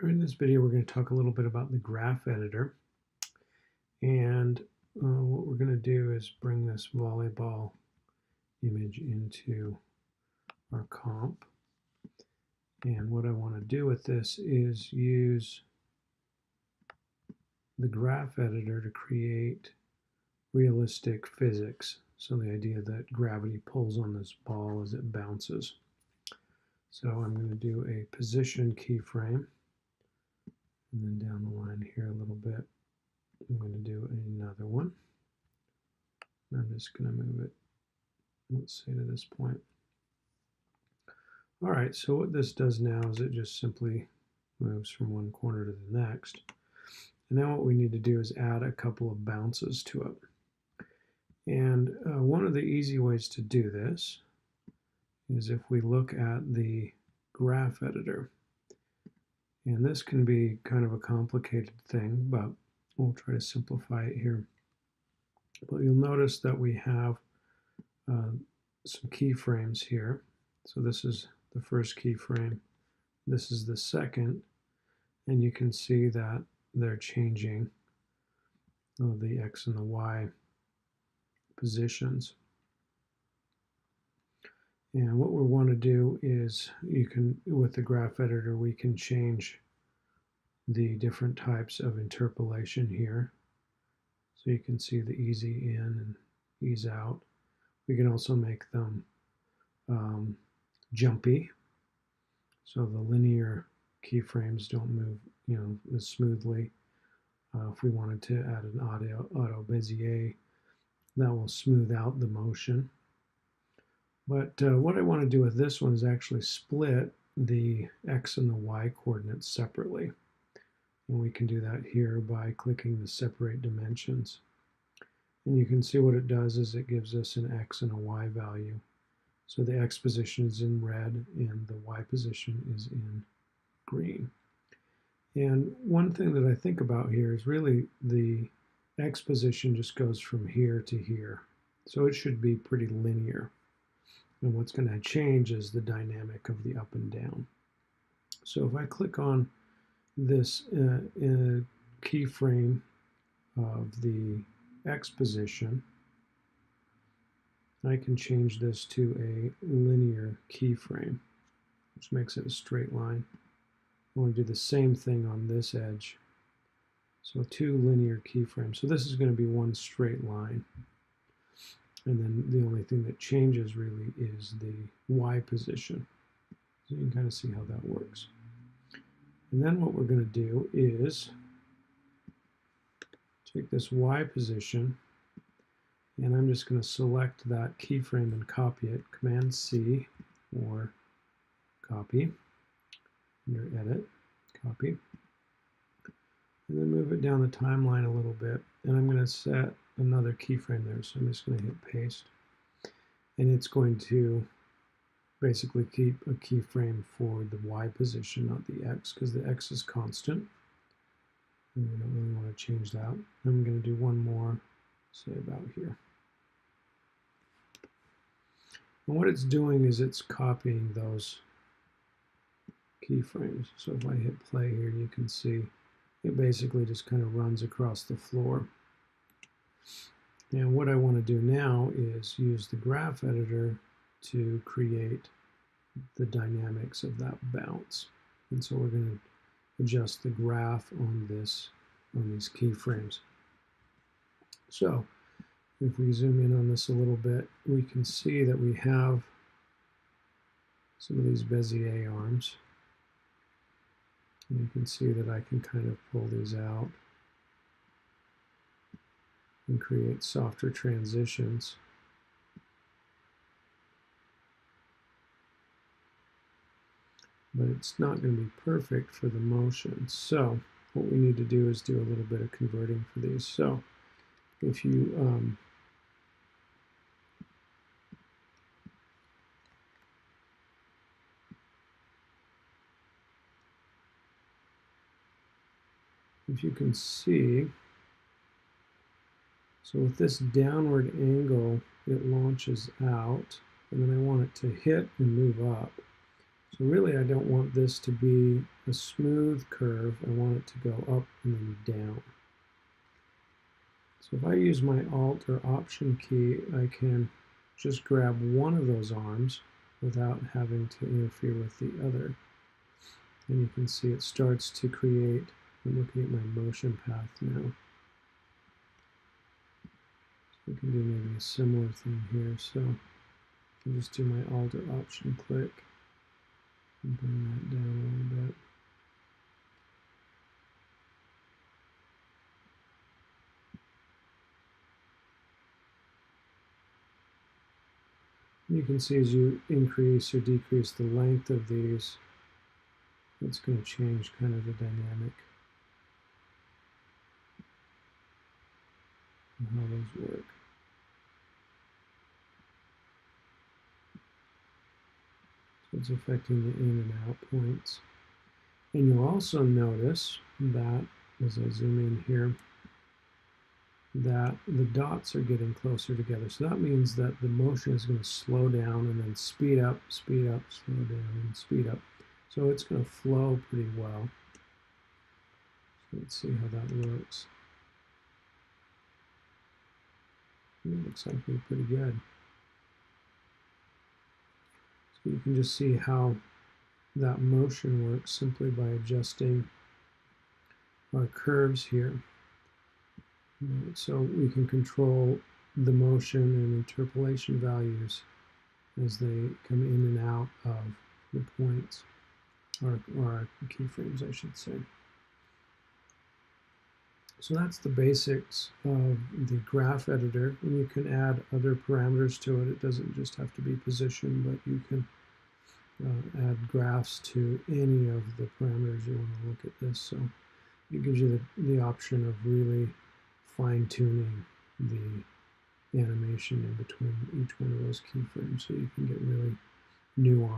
In this video, we're going to talk a little bit about the graph editor. And what we're going to do is bring this volleyball image into our comp. And what I want to do with this is use the graph editor to create realistic physics. So the idea that gravity pulls on this ball as it bounces. So I'm going to do a position keyframe. And then down the line here a little bit, I'm going to do another one. I'm just going to move it, let's say, to this point. All right, so what this does now is it just simply moves from one corner to the next. And now what we need to do is add a couple of bounces to it. And one of the easy ways to do this is if we look at the graph editor. And this can be kind of a complicated thing, but we'll try to simplify it here. But you'll notice that we have some keyframes here. So this is the first keyframe. This is the second. And you can see that they're changing the X and the Y positions. And what we want to do is with the graph editor, we can change the different types of interpolation here. So you can see the easy in and ease out. We can also make them jumpy, so the linear keyframes don't move, as smoothly. If we wanted to add an auto Bezier, that will smooth out the motion. But what I want to do with this one is actually split the X and the Y coordinates separately. And we can do that here by clicking the separate dimensions. And you can see what it does is it gives us an X and a Y value. So the X position is in red and the Y position is in green. And one thing that I think about here is really the X position just goes from here to here. So it should be pretty linear. And what's going to change is the dynamic of the up and down. So if I click on this keyframe of the X position, I can change this to a linear keyframe, which makes it a straight line. I want to do the same thing on this edge. So two linear keyframes. So this is going to be one straight line. And then the only thing that changes really is the Y position. So you can kind of see how that works. And then what we're going to do is take this Y position, and I'm just going to select that keyframe and copy it. Command C or copy, under Edit, copy. And then move it down the timeline a little bit. And I'm going to set another keyframe there. So I'm just going to hit paste. And it's going to basically keep a keyframe for the Y position, not the X, because the X is constant. And we don't really want to change that. I'm going to do one more, say about here. And what it's doing is it's copying those keyframes. So if I hit play here, you can see it basically just kind of runs across the floor. And what I want to do now is use the graph editor to create the dynamics of that bounce. And so we're going to adjust the graph on these keyframes. So if we zoom in on this a little bit, we can see that we have some of these Bezier arms. And you can see that I can kind of pull these out and create softer transitions. But it's not going to be perfect for the motion. So what we need to do is do a little bit of converting for these. So if you can see, so with this downward angle, it launches out, and then I want it to hit and move up. So really, I don't want this to be a smooth curve. I want it to go up and then down. So if I use my Alt or Option key, I can just grab one of those arms without having to interfere with the other. And you can see it starts to create, I'm looking at my motion path now. So we can do maybe a similar thing here. So I can just do my Alt or Option click and bring that down a little bit. You can see as you increase or decrease the length of these, it's going to change kind of the dynamic and how those work. So it's affecting the in and out points. And you'll also notice that, as I zoom in here, that the dots are getting closer together. So that means that the motion is going to slow down and then speed up, slow down, and speed up. So it's going to flow pretty well. So let's see how that looks. It looks actually pretty good. So you can just see how that motion works simply by adjusting our curves here. So we can control the motion and interpolation values as they come in and out of the points, or our keyframes, I should say. So that's the basics of the graph editor, and you can add other parameters to it. It doesn't just have to be position, but you can add graphs to any of the parameters you want to look at this. So it gives you the option of really fine-tuning the animation in between each one of those keyframes, so you can get really nuanced.